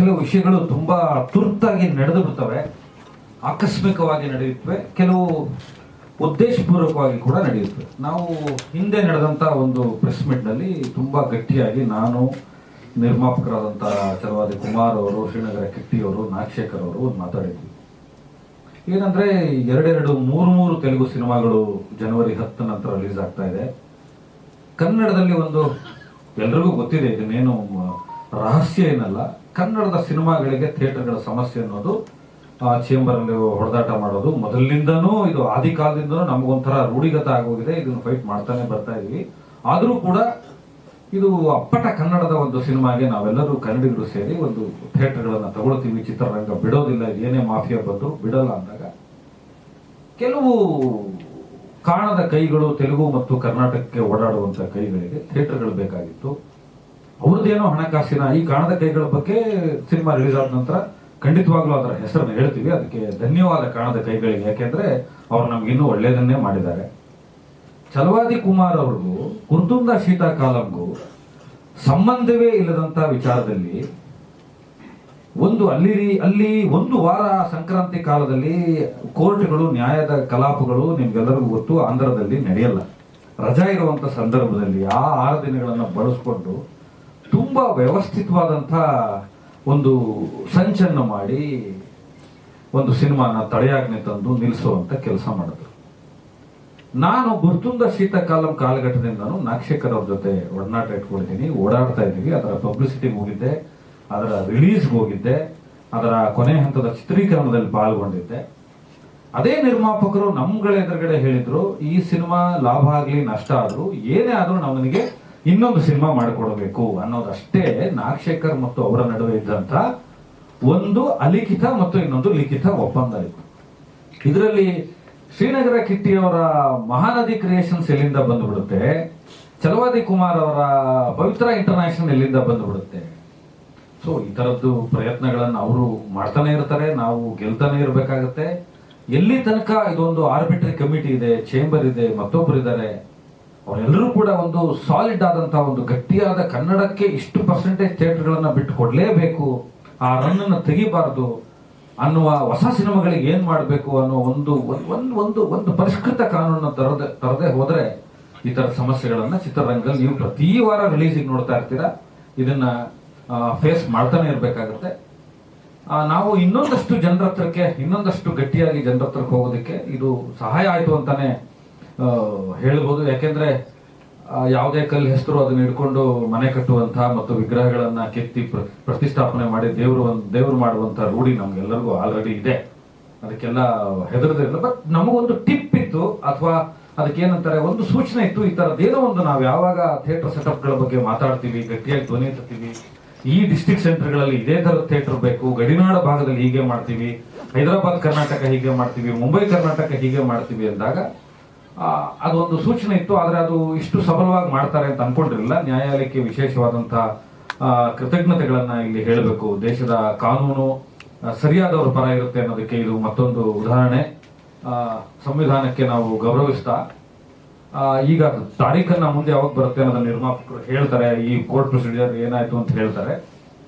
ಕೆಲವು ವಿಷಯಗಳು ತುಂಬಾ ತುರ್ತಾಗಿ ನಡೆದು ಬಿಡ್ತವೆ, ಆಕಸ್ಮಿಕವಾಗಿ ನಡೆಯುತ್ತವೆ, ಕೆಲವು ಉದ್ದೇಶಪೂರ್ವಕವಾಗಿ ಕೂಡ ನಡೆಯುತ್ತವೆ. ನಾವು ಹಿಂದೆ ನಡೆದಂತ ಒಂದು ಪ್ರೆಸ್ ಮೀಟ್ ನಲ್ಲಿ ತುಂಬಾ ಗಟ್ಟಿಯಾಗಿ ನಾನು, ನಿರ್ಮಾಪಕರಾದಂಥ ಛಲವಾದಿ ಕುಮಾರ್ ಅವರು, ಶ್ರೀನಗರ ಕಿಟ್ಟಿ ಅವರು, ನಾಗಶೇಖರ್ ಅವರು ಮಾತಾಡಿದ್ವಿ. ಏನಂದ್ರೆ ಮೂರು ತೆಲುಗು ಸಿನಿಮಾಗಳು ಜನವರಿ 10 ನಂತರ ರಿಲೀಸ್ ಆಗ್ತಾ ಇದೆ. ಕನ್ನಡದಲ್ಲಿ ಒಂದು ಎಲ್ರಿಗೂ ಗೊತ್ತಿದೆ, ಇದನ್ನೇನು ರಹಸ್ಯ ಏನಲ್ಲ, ಕನ್ನಡದ ಸಿನಿಮಾಗಳಿಗೆ ಥಿಯೇಟರ್ಗಳ ಸಮಸ್ಯೆ ಅನ್ನೋದು ಚೇಂಬರ್ ಅಲ್ಲಿ ಹೊಡೆದಾಟ ಮಾಡೋದು ಮೊದಲಿನಿಂದನೂ, ಇದು ಆದಿ ಕಾಲದಿಂದನೂ ನಮಗೊಂಥರ ರೂಢಿಗತ ಆಗೋಗಿದೆ. ಇದನ್ನು ಫೈಟ್ ಮಾಡ್ತಾನೆ ಬರ್ತಾ ಇದೀವಿ. ಆದರೂ ಕೂಡ ಇದು ಅಪ್ಪಟ ಕನ್ನಡದ ಒಂದು ಸಿನಿಮಾಗೆ ನಾವೆಲ್ಲರೂ ಕನ್ನಡಿಗರು ಸೇರಿ ಒಂದು ಥಿಯೇಟರ್ಗಳನ್ನ ತಗೊಳ್ತೀವಿ, ಚಿತ್ರರಂಗ ಬಿಡೋದಿಲ್ಲ, ಏನೇ ಮಾಫಿಯಾ ಬಂದ್ರು ಬಿಡಲ್ಲ ಅಂದಾಗ ಕೆಲವು ಕಾಣದ ಕೈಗಳು, ತೆಲುಗು ಮತ್ತು ಕರ್ನಾಟಕಕ್ಕೆ ಓಡಾಡುವಂತ ಕೈಗಳಿಗೆ ಥಿಯೇಟರ್ಗಳು ಬೇಕಾಗಿತ್ತು. ಅವ್ರದ್ದೇನೋ ಹಣಕಾಸಿನ, ಈ ಕಾಣದ ಕೈಗಳ ಬಗ್ಗೆ ಸಿನಿಮಾ ರಿಲೀಸ್ ಆದ ನಂತರ ಖಂಡಿತವಾಗ್ಲೂ ಅದರ ಹೆಸರನ್ನು ಹೇಳ್ತೀವಿ. ಅದಕ್ಕೆ ಧನ್ಯವಾದ ಕಾಣದ ಕೈಗಳಿಗೆ, ಯಾಕೆಂದ್ರೆ ಅವ್ರು ನಮ್ಗಿನ್ನೂ ಒಳ್ಳೇದನ್ನೇ ಮಾಡಿದ್ದಾರೆ. ಛಲವಾದಿ ಕುಮಾರ್ ಅವ್ರಿಗೂ ಕುರ್ತುಂದ ಶೀತಾಕಾಲಂಗೂ ಸಂಬಂಧವೇ ಇಲ್ಲದಂತ ವಿಚಾರದಲ್ಲಿ ಅಲ್ಲಿ ಒಂದು ವಾರ ಸಂಕ್ರಾಂತಿ ಕಾಲದಲ್ಲಿ ಕೋರ್ಟ್ಗಳು, ನ್ಯಾಯದ ಕಲಾಪಗಳು ನಿಮ್ಗೆಲ್ಲರಿಗೂ ಗೊತ್ತು, ಆಂಧ್ರದಲ್ಲಿ ನಡೆಯಲ್ಲ. ರಜಾ ಇರುವಂತ ಸಂದರ್ಭದಲ್ಲಿ ಆ 6 ದಿನಗಳನ್ನು ಬಳಸ್ಕೊಂಡು ತುಂಬಾ ವ್ಯವಸ್ಥಿತವಾದಂಥ ಒಂದು ಸಂಚನ್ನು ಮಾಡಿ ಒಂದು ಸಿನಿಮಾನ ತಡೆಯಾಜ್ಞೆ ತಂದು ನಿಲ್ಲಿಸುವಂತ ಕೆಲಸ ಮಾಡಿದ್ರು. ನಾನು ಗುರ್ತುಂದ ಶೀತಕಾಲಂ ಕಾಲಘಟ್ಟದಿಂದನೂ ನಾಗಶೇಖರ್ ಅವ್ರ ಜೊತೆ ಒಡನಾಟ ಇಟ್ಕೊಂಡಿದ್ದೀನಿ, ಓಡಾಡ್ತಾ ಇದ್ದೀವಿ. ಅದರ ಪಬ್ಲಿಸಿಟಿಗೆ ಹೋಗಿದ್ದೆ, ಅದರ ರಿಲೀಸ್ಗೆ ಹೋಗಿದ್ದೆ, ಅದರ ಕೊನೆ ಹಂತದ ಚಿತ್ರೀಕರಣದಲ್ಲಿ ಪಾಲ್ಗೊಂಡಿದ್ದೆ. ಅದೇ ನಿರ್ಮಾಪಕರು ನಮ್ಗಳ ಎದುರುಗಡೆ ಹೇಳಿದ್ರು, ಈ ಸಿನಿಮಾ ಲಾಭ ಆಗ್ಲಿ ನಷ್ಟ ಆದ್ರೂ ಏನೇ ಆದ್ರೂ ನಮಗೆ ಇನ್ನೊಂದು ಸಿನಿಮಾ ಮಾಡಿಕೊಡಬೇಕು ಅನ್ನೋದಷ್ಟೇ ನಾಗಶೇಖರ್ ಮತ್ತು ಅವರ ನಡುವೆ ಇದ್ದಂತ ಒಂದು ಅಲಿಖಿತ ಮತ್ತು ಇನ್ನೊಂದು ಲಿಖಿತ ಒಪ್ಪಂದ ಇತ್ತು. ಇದರಲ್ಲಿ ಶ್ರೀನಗರ ಕಿಟ್ಟಿಯವರ ಮಹಾನದಿ ಕ್ರಿಯೇಷನ್ಸ್ ಎಲ್ಲಿಂದ ಬಂದುಬಿಡುತ್ತೆ, ಛಲವಾದಿ ಕುಮಾರ್ ಅವರ ಪವಿತ್ರ ಇಂಟರ್ನ್ಯಾಷನಲ್ ಎಲ್ಲಿಂದ ಬಂದುಬಿಡುತ್ತೆ. ಸೊ ಈ ತರದ್ದು ಪ್ರಯತ್ನಗಳನ್ನು ಅವರು ಮಾಡ್ತಾನೆ ಇರ್ತಾರೆ, ನಾವು ಗೆಲ್ತಾನೆ ಇರಬೇಕಾಗತ್ತೆ. ಎಲ್ಲಿ ತನಕ ಇದೊಂದು ಆರ್ಬಿಟ್ರಿ ಕಮಿಟಿ ಇದೆ, ಚೇಂಬರ್ ಇದೆ, ಮತ್ತೊಬ್ಬರು ಇದ್ದಾರೆ, ಅವರೆಲ್ಲರೂ ಕೂಡ ಒಂದು ಸಾಲಿಡ್ ಆದಂತಹ ಒಂದು ಗಟ್ಟಿಯಾದ ಕನ್ನಡಕ್ಕೆ ಇಷ್ಟು ಪರ್ಸೆಂಟೇಜ್ ಥಿಯೇಟರ್ಗಳನ್ನ ಬಿಟ್ಟು ಕೊಡ್ಲೇಬೇಕು, ಆ ರನ್ನನ್ನು ತೆಗಿಬಾರ್ದು ಅನ್ನುವ ಹೊಸ ಸಿನಿಮಾಗಳಿಗೆ ಏನ್ ಮಾಡಬೇಕು ಅನ್ನೋ ಒಂದು ಒಂದು ಒಂದು ಪರಿಷ್ಕೃತ ಕಾನೂನನ್ನು ತರದೆ ಹೋದ್ರೆ ಈ ತರ ಸಮಸ್ಯೆಗಳನ್ನ ಚಿತ್ರರಂಗದಲ್ಲಿ ನೀವು ಪ್ರತಿ ವಾರ ರಿಲೀಸಿಗೆ ನೋಡ್ತಾ ಇರ್ತೀರಾ. ಇದನ್ನ ಫೇಸ್ ಮಾಡ್ತಾನೆ ಇರ್ಬೇಕಾಗತ್ತೆ. ನಾವು ಇನ್ನೊಂದಷ್ಟು ಜನರ ಹತ್ರಕ್ಕೆ, ಇನ್ನೊಂದಷ್ಟು ಗಟ್ಟಿಯಾಗಿ ಜನರ ಹತ್ರಕ್ಕೆ ಹೋಗೋದಕ್ಕೆ ಇದು ಸಹಾಯ ಆಯ್ತು ಅಂತಾನೆ ಹೇಳ್ಬೋದು. ಯಾಕೆಂದ್ರೆ ಯಾವುದೇ ಕಲ್ಲು ಹೆಸರು ಅದನ್ನ ಹಿಡ್ಕೊಂಡು ಮನೆ ಕಟ್ಟುವಂತಹ ಮತ್ತು ವಿಗ್ರಹಗಳನ್ನ ಕೆತ್ತಿ ಪ್ರತಿಷ್ಠಾಪನೆ ಮಾಡಿ ದೇವರು ಮಾಡುವಂತ ರೂಢಿ ನಮ್ಗೆಲ್ಲರಿಗೂ ಆಲ್ರೆಡಿ ಇದೆ. ಅದಕ್ಕೆಲ್ಲ ಹೆದರದಿರಲಿಲ್ಲ. ಬಟ್ ನಮಗೊಂದು ಟಿಪ್ ಇತ್ತು, ಅಥವಾ ಅದಕ್ಕೇನಂತಾರೆ ಒಂದು ಸೂಚನೆ ಇತ್ತು, ಈ ತರದ್ದೇನೋ ಒಂದು ನಾವು ಯಾವಾಗ ಥಿಯೇಟರ್ ಸೆಟಪ್ಗಳ ಬಗ್ಗೆ ಮಾತಾಡ್ತೀವಿ, ಗಟ್ಟಿಯಾಗಿ ಧ್ವನಿ ಎತ್ತೀವಿ, ಈ ಡಿಸ್ಟ್ರಿಕ್ಟ್ ಸೆಂಟರ್ಗಳಲ್ಲಿ ಇದೇ ತರದ ಥಿಯೇಟರ್ ಬೇಕು, ಗಡಿನಾಡ ಭಾಗದಲ್ಲಿ ಹೀಗೆ ಮಾಡ್ತೀವಿ, ಹೈದರಾಬಾದ್ ಕರ್ನಾಟಕ ಹೀಗೆ ಮಾಡ್ತೀವಿ, ಮುಂಬೈ ಕರ್ನಾಟಕ ಹೀಗೆ ಮಾಡ್ತೀವಿ ಅಂದಾಗ ಅದೊಂದು ಸೂಚನೆ ಇತ್ತು. ಆದ್ರೆ ಅದು ಇಷ್ಟು ಸಫಲವಾಗಿ ಮಾಡ್ತಾರೆ ಅಂತ ಅನ್ಕೊಂಡಿರಲಿಲ್ಲ. ನ್ಯಾಯಾಲಯಕ್ಕೆ ವಿಶೇಷವಾದಂತಹ ಕೃತಜ್ಞತೆಗಳನ್ನ ಇಲ್ಲಿ ಹೇಳಬೇಕು. ದೇಶದ ಕಾನೂನು ಸರಿಯಾದವರ ಪರ ಇರುತ್ತೆ ಅನ್ನೋದಕ್ಕೆ ಇದು ಮತ್ತೊಂದು ಉದಾಹರಣೆ. ಸಂವಿಧಾನಕ್ಕೆ ನಾವು ಗೌರವಿಸ್ತಾ ಈಗ ತಾರೀಖನ್ನ ಮುಂದೆ ಯಾವಾಗ ಬರುತ್ತೆ ಅನ್ನೋದನ್ನ ನಿರ್ಮಾಪಕರು ಹೇಳ್ತಾರೆ, ಈ ಕೋರ್ಟ್ ಪ್ರೊಸೀಜರ್ ಏನಾಯ್ತು ಅಂತ ಹೇಳ್ತಾರೆ.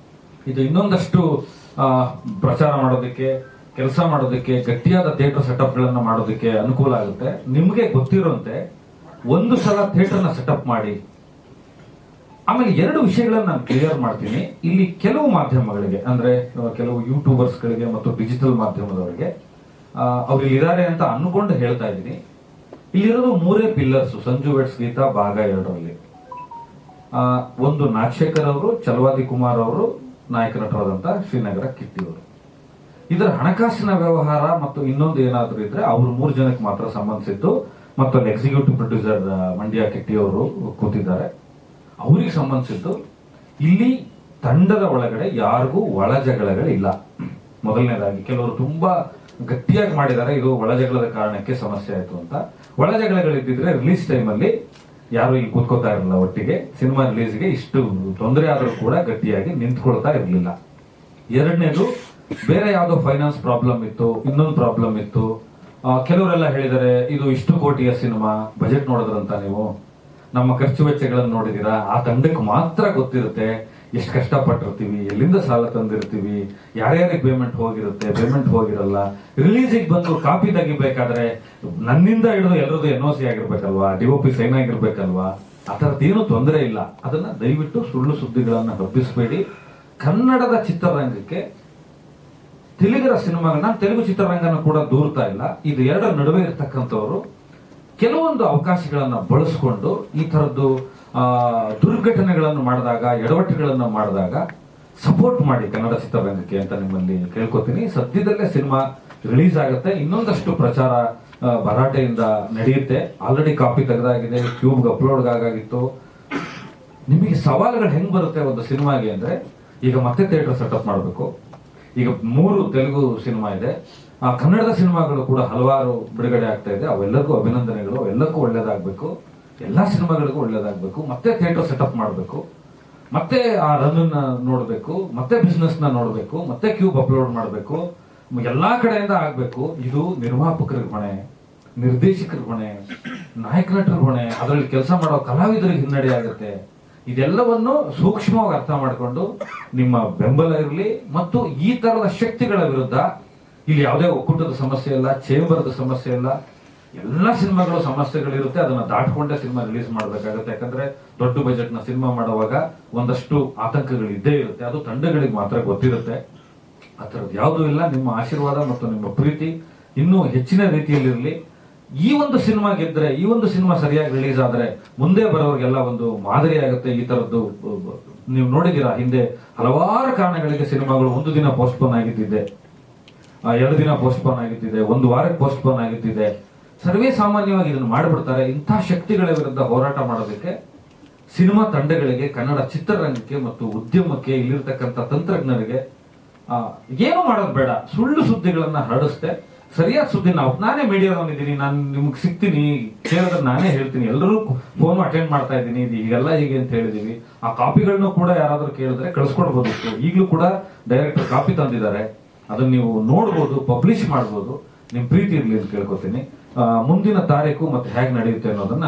ಇದು ಇನ್ನೊಂದಷ್ಟು ಪ್ರಚಾರ ಮಾಡೋದಕ್ಕೆ, ಕೆಲಸ ಮಾಡೋದಕ್ಕೆ, ಗಟ್ಟಿಯಾದ ಥಿಯೇಟರ್ ಸೆಟಪ್ ಗಳನ್ನ ಮಾಡೋದಕ್ಕೆ ಅನುಕೂಲ ಆಗುತ್ತೆ. ನಿಮ್ಗೆ ಗೊತ್ತಿರುವಂತೆ ಒಂದು ಸಲ ಥಿಯೇಟರ್ನ ಸೆಟಪ್ ಮಾಡಿ. ಆಮೇಲೆ 2 ವಿಷಯಗಳನ್ನ ನಾನು ಕ್ಲಿಯರ್ ಮಾಡ್ತೀನಿ. ಇಲ್ಲಿ ಕೆಲವು ಮಾಧ್ಯಮಗಳಿಗೆ, ಅಂದ್ರೆ ಕೆಲವು ಯೂಟ್ಯೂಬರ್ಸ್ ಗಳಿಗೆ ಮತ್ತು ಡಿಜಿಟಲ್ ಮಾಧ್ಯಮದವರಿಗೆ ಅವ್ರು ಇಲ್ಲಿದ್ದಾರೆ ಅಂತ ಅನ್ಕೊಂಡು ಹೇಳ್ತಾ ಇದ್ದೀನಿ. ಇಲ್ಲಿರೋದು 3 ಪಿಲ್ಲರ್ಸ್ ಸಂಜು ವೆಟ್ಸ್ ಗೀತಾ ಭಾಗ 2ರಲ್ಲಿ. ಒಂದು ನಾಗಶೇಖರ್ ಅವರು, ಛಲವಾದಿ ಕುಮಾರ್ ಅವರು, ನಾಯಕ ನಟರಾದಂತಹ ಶ್ರೀನಗರ ಕಿಟ್ಟಿ ಅವರು. ಇದರ ಹಣಕಾಸಿನ ವ್ಯವಹಾರ ಮತ್ತು ಇನ್ನೊಂದು ಏನಾದರೂ ಇದ್ರೆ ಅವ್ರು 3 ಜನಕ್ಕೆ ಮಾತ್ರ ಸಂಬಂಧಿಸಿದ್ದು. ಮತ್ತೊಂದು ಎಕ್ಸಿಕ್ಯೂಟಿವ್ ಪ್ರೊಡ್ಯೂಸರ್ ಮಂಡ್ಯ ಕಿಟ್ಟಿ ಅವರು ಕೂತಿದ್ದಾರೆ, ಅವರಿಗೆ ಸಂಬಂಧಿಸಿದ್ದು. ಇಲ್ಲಿ ತಂಡದ ಒಳಗಡೆ ಯಾರಿಗೂ ಒಳ ಜಗಳಗಳಿಲ್ಲ. ಮೊದಲನೇದಾಗಿ ಕೆಲವರು ತುಂಬಾ ಗಟ್ಟಿಯಾಗಿ ಮಾಡಿದ್ದಾರೆ, ಇದು ಒಳ ಜಗಳದ ಕಾರಣಕ್ಕೆ ಸಮಸ್ಯೆ ಆಯ್ತು ಅಂತ. ಒಳ ಜಗಳಗಳಿದ್ದಿದ್ರೆ ರಿಲೀಸ್ ಟೈಮಲ್ಲಿ ಯಾರು ಇಲ್ಲಿ ಕೂತ್ಕೋತಾ ಇರಲಿಲ್ಲ ಒಟ್ಟಿಗೆ. ಸಿನಿಮಾ ರಿಲೀಸ್ಗೆ ಇಷ್ಟು ತೊಂದರೆ ಆದರೂ ಕೂಡ ಗಟ್ಟಿಯಾಗಿ ನಿಂತ್ಕೊಳ್ತಾ ಇರಲಿಲ್ಲ. ಎರಡನೇದು, ಬೇರೆ ಯಾವುದೋ ಫೈನಾನ್ಸ್ ಪ್ರಾಬ್ಲಮ್ ಇತ್ತು, ಇನ್ನೊಂದು ಪ್ರಾಬ್ಲಮ್ ಇತ್ತು. ಕೆಲವರೆಲ್ಲ ಹೇಳಿದ್ದಾರೆ, ಇದು ಇಷ್ಟು ಕೋಟಿಯ ಸಿನಿಮಾ, ಬಜೆಟ್ ನೋಡಿದ್ರಂತ ನೀವು, ನಮ್ಮ ಖರ್ಚು ವೆಚ್ಚಗಳನ್ನು ನೋಡಿದೀರಾ, ಆ ತಂಡಕ್ಕೆ ಮಾತ್ರ ಗೊತ್ತಿರುತ್ತೆ ಎಷ್ಟು ಕಷ್ಟಪಟ್ಟಿರ್ತೀವಿ, ಎಲ್ಲಿಂದ ಸಾಲ ತಂದಿರ್ತೀವಿ, ಯಾರ್ಯಾರಿಗೆ ಪೇಮೆಂಟ್ ಹೋಗಿರುತ್ತೆ, ಪೇಮೆಂಟ್ ಹೋಗಿರಲ್ಲ, ರಿಲೀಸಿಗೆ ಬಂದು ಕಾಪಿ ತೆಗಿಬೇಕಾದ್ರೆ ನನ್ನಿಂದ ಹಿಡಿದು ಎಲ್ಲರದು NOC ಆಗಿರ್ಬೇಕಲ್ವಾ, DOP ಸೈನ್ ಆಗಿರ್ಬೇಕಲ್ವಾ, ಆ ಥರದ್ದೇನು ತೊಂದರೆ ಇಲ್ಲ. ಅದನ್ನ ದಯವಿಟ್ಟು ಸುಳ್ಳು ಸುದ್ದಿಗಳನ್ನ ಹಬ್ಬಿಸಬೇಡಿ. ಕನ್ನಡದ ಚಿತ್ರರಂಗಕ್ಕೆ ತೆಲುಗರ ಸಿನಿಮಾಗಳನ್ನ, ನಾನು ತೆಲುಗು ಚಿತ್ರರಂಗನ ಕೂಡ ದೂರ್ತಾ ಇಲ್ಲ, ಇದು ಎರಡರ ನಡುವೆ ಇರ್ತಕ್ಕಂಥವ್ರು ಕೆಲವೊಂದು ಅವಕಾಶಗಳನ್ನ ಬಳಸ್ಕೊಂಡು ಈ ತರದ್ದು ದುರ್ಘಟನೆಗಳನ್ನು ಮಾಡಿದಾಗ, ಎಡವಟ್ಟುಗಳನ್ನು ಮಾಡಿದಾಗ ಸಪೋರ್ಟ್ ಮಾಡಿ ಕನ್ನಡ ಚಿತ್ರರಂಗಕ್ಕೆ ಅಂತ ನಿಮ್ಮಲ್ಲಿ ಕೇಳ್ಕೊತೀನಿ. ಸದ್ಯದಲ್ಲೇ ಸಿನಿಮಾ ರಿಲೀಸ್ ಆಗುತ್ತೆ. ಇನ್ನೊಂದಷ್ಟು ಪ್ರಚಾರ ಭರಾಟೆಯಿಂದ ನಡೆಯುತ್ತೆ. ಆಲ್ರೆಡಿ ಕಾಪಿ ತೆಗೆದಾಗಿದೆ, ಟ್ಯೂಬ್ಗೆ ಅಪ್ಲೋಡ್ ಆಗಾಗಿತ್ತು. ನಿಮಗೆ ಸವಾಲುಗಳು ಹೆಂಗ್ ಬರುತ್ತೆ ಒಂದು ಸಿನಿಮಾಗೆ ಅಂದ್ರೆ, ಈಗ ಮತ್ತೆ ಥಿಯೇಟರ್ ಸೆಟಪ್ ಮಾಡಬೇಕು. ಈಗ 3 ತೆಲುಗು ಸಿನಿಮಾ ಇದೆ, ಕನ್ನಡದ ಸಿನಿಮಾಗಳು ಕೂಡ ಹಲವಾರು ಬಿಡುಗಡೆ ಆಗ್ತಾ ಇದೆ. ಅವೆಲ್ಲರಿಗೂ ಅಭಿನಂದನೆಗಳು, ಎಲ್ಲಕ್ಕೂ ಒಳ್ಳೇದಾಗಬೇಕು, ಎಲ್ಲಾ ಸಿನಿಮಾಗಳಿಗೂ ಒಳ್ಳೇದಾಗಬೇಕು. ಮತ್ತೆ ಥಿಯೇಟರ್ ಸೆಟಪ್ ಮಾಡಬೇಕು, ಮತ್ತೆ ಆ ರನ್ ನೋಡಬೇಕು, ಮತ್ತೆ ಬಿಸ್ನೆಸ್ ನ ನೋಡಬೇಕು, ಮತ್ತೆ ಕ್ಯೂಬ್ ಅಪ್ಲೋಡ್ ಮಾಡಬೇಕು, ಎಲ್ಲಾ ಕಡೆಯಿಂದ ಆಗ್ಬೇಕು. ಇದು ನಿರ್ಮಾಪಕರ ಹೊಣೆ, ನಿರ್ದೇಶಕರ ಹೊಣೆ, ನಾಯಕ ನಟರ ಹೊಣೆ, ಅದರಲ್ಲಿ ಕೆಲಸ ಮಾಡೋ ಕಲಾವಿದರಿಗೆ ಹಿನ್ನಡೆ ಆಗುತ್ತೆ. ಇದೆಲ್ಲವನ್ನು ಸೂಕ್ಷ್ಮವಾಗಿ ಅರ್ಥ ಮಾಡಿಕೊಂಡು ನಿಮ್ಮ ಬೆಂಬಲ ಇರಲಿ. ಮತ್ತು ಈ ತರದ ಶಕ್ತಿಗಳ ವಿರುದ್ಧ ಇಲ್ಲಿ ಯಾವುದೇ ಒಕ್ಕೂಟದ ಸಮಸ್ಯೆ ಇಲ್ಲ, ಚೇಂಬರ್ದ ಸಮಸ್ಯೆ ಇಲ್ಲ. ಎಲ್ಲ ಸಿನಿಮಾಗಳು ಸಮಸ್ಯೆಗಳಿರುತ್ತೆ, ಅದನ್ನ ದಾಟ್ಕೊಂಡೇ ಸಿನಿಮಾ ರಿಲೀಸ್ ಮಾಡಬೇಕಾಗುತ್ತೆ. ಯಾಕಂದ್ರೆ ದೊಡ್ಡ ಬಜೆಟ್ ನ ಸಿನಿಮಾ ಮಾಡುವಾಗ ಒಂದಷ್ಟು ಆತಂಕಗಳು ಇದ್ದೇ ಇರುತ್ತೆ, ಅದು ತಂಡಗಳಿಗೆ ಮಾತ್ರ ಗೊತ್ತಿರುತ್ತೆ. ಆ ಥರದ್ದು ಯಾವುದೂ ಇಲ್ಲ. ನಿಮ್ಮ ಆಶೀರ್ವಾದ ಮತ್ತು ನಿಮ್ಮ ಪ್ರೀತಿ ಇನ್ನೂ ಹೆಚ್ಚಿನ ರೀತಿಯಲ್ಲಿರಲಿ. ಈ ಒಂದು ಸಿನಿಮಾ ಗೆದ್ರೆ, ಈ ಒಂದು ಸಿನಿಮಾ ಸರಿಯಾಗಿ ರಿಲೀಸ್ ಆದ್ರೆ ಮುಂದೆ ಬರೋರಿಗೆಲ್ಲ ಒಂದು ಮಾದರಿ ಆಗುತ್ತೆ. ಈ ತರದ್ದು ನೀವು ನೋಡಿದಿರಾ, ಹಿಂದೆ ಹಲವಾರು ಕಾರಣಗಳಿಗೆ ಸಿನಿಮಾಗಳು 1 ದಿನ ಪೋಸ್ಟ್ಪೋನ್ ಆಗಿದ್ದಿದೆ, 2 ದಿನ ಪೋಸ್ಟ್ಪೋನ್ ಆಗಿದ್ದಿದೆ, 1 ವಾರಕ್ಕೆ ಪೋಸ್ಟ್ಪೋನ್ ಆಗಿದ್ದಿದೆ. ಸರ್ವೇ ಸಾಮಾನ್ಯವಾಗಿ ಇದನ್ನು ಮಾಡಿಬಿಡ್ತಾರೆ. ಇಂಥ ಶಕ್ತಿಗಳ ವಿರುದ್ಧ ಹೋರಾಟ ಮಾಡೋದಕ್ಕೆ ಸಿನಿಮಾ ತಂಡಗಳಿಗೆ, ಕನ್ನಡ ಚಿತ್ರರಂಗಕ್ಕೆ ಮತ್ತು ಉದ್ಯಮಕ್ಕೆ, ಇಲ್ಲಿರ್ತಕ್ಕಂಥ ತಂತ್ರಜ್ಞರಿಗೆ ಏನು ಮಾಡೋದು ಬೇಡ. ಸುಳ್ಳು ಸುದ್ದಿಗಳನ್ನ ಹರಡಿಸ್ತೆ ಸರಿಯಾದ ಸುದ್ದಿ, ನಾನೇ ಮೀಡಿಯಾದವನಿದ್ದೀನಿ, ನಾನು ನಿಮ್ಗೆ ಸಿಗ್ತೀನಿ, ಕೇಳಿದ್ರೆ ನಾನೇ ಹೇಳ್ತೀನಿ, ಎಲ್ಲರೂ ಫೋನ್ ಅಟೆಂಡ್ ಮಾಡ್ತಾ ಇದ್ದೀನಿ, ಇದು ಹೀಗೆಲ್ಲ ಹೀಗೆ ಅಂತ ಹೇಳಿದೀವಿ. ಆ ಕಾಪಿಗಳನ್ನು ಕೂಡ ಯಾರಾದ್ರೂ ಕೇಳಿದ್ರೆ ಕಳಿಸ್ಕೊಡ್ಬೋದಿತ್ತು. ಈಗಲೂ ಕೂಡ ಡೈರೆಕ್ಟರ್ ಕಾಪಿ ತಂದಿದ್ದಾರೆ, ಅದನ್ನ ನೀವು ನೋಡ್ಬೋದು, ಪಬ್ಲಿಷ್ ಮಾಡ್ಬೋದು. ನಿಮ್ ಪ್ರೀತಿ ಇರ್ಲಿ ಅಂತ ಕೇಳ್ಕೊತೀನಿ. ಮುಂದಿನ ತಾರೀಕು ಮತ್ತೆ ಹೇಗೆ ನಡೆಯುತ್ತೆ ಅನ್ನೋದನ್ನ